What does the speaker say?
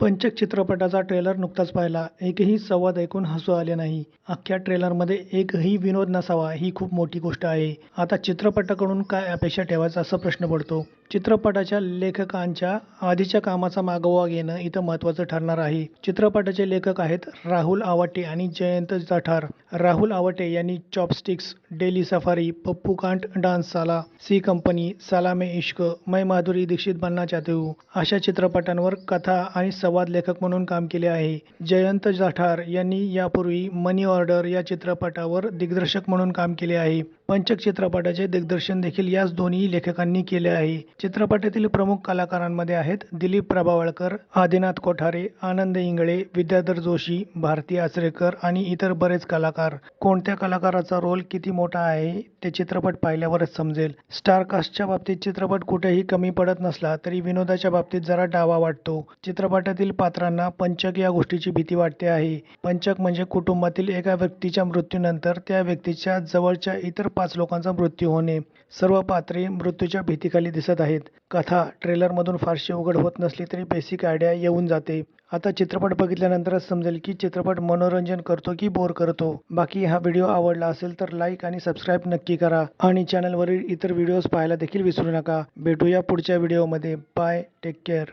पंचक चित्रपटाचा ट्रेलर नुकताच पाहिला. एकही संवाद ऐकून हसू आले नाही. अख्ख्या ट्रेलरमध्ये एकही विनोद नसावा ही खूप मोठी गोष्ट आहे. आता चित्रपटाकडून काय अपेक्षा ठेवायचा असा प्रश्न पडतो. चित्रपटाच्या लेखकांच्या आधीच्या कामाचा मागोवा घेणं इथं महत्त्वाचं ठरणार आहे. चित्रपटाचे लेखक आहेत राहुल आवटे आणि जयंत जाठार. राहुल आवटे यांनी chopsticks, daily safari, Pappu can't dance साला, सी कंपनी, सालामे इश्क, मैं माधुरी दीक्षित बनना चाहते हूँ अशा चित्रपटांवर कथा आणि संवाद लेखक म्हणून काम केले आहे. जयंत जाठार यांनी यापूर्वी मनी ऑर्डर या चित्रपटावर दिग्दर्शक म्हणून काम केले आहे. पंचक चित्रपटाचे दिग्दर्शन देखील याच दोन्ही लेखकांनी केले आहे. चित्रपटातील प्रमुख कलाकारांमध्ये आहेत दिलीप प्रभावळकर, आदिनाथ कोठारे, आनंद इंगळे, विद्याधर जोशी, भारती आचरेकर आणि इतर बरेच कलाकार. कोणत्या कलाकाराचा रोल किती मोठा आहे ते चित्रपट पाहिल्यावरच समजेल. स्टारकास्टच्या बाबतीत चित्रपट कुठेही कमी पडत नसला तरी विनोदाच्या बाबतीत जरा डावा वाटतो. चित्रपटातील पात्रांना पंचक या गोष्टीची भीती वाटते आहे. पंचक म्हणजे कुटुंबातील एका व्यक्तीच्या मृत्यूनंतर त्या व्यक्तीच्या जवळच्या इतर 5 लोकांचा मृत्यू होणे. सर्व पात्रे मृत्यूच्या भीतीखाली दिसत आहेत. कथा ट्रेलरमधून फारशी उघड होत नसली तरी बेसिक आयडिया येऊन जाते. आता चित्रपट बघितल्यानंतरच समजेल की चित्रपट मनोरंजन करतो की बोर करतो. बाकी हा व्हिडिओ आवडला असेल तर लाईक आणि सबस्क्राईब नक्की करा आणि चॅनलवरील इतर व्हिडिओज पाहायला देखील विसरू नका. भेटूया पुढच्या व्हिडिओमध्ये. Bye, take care.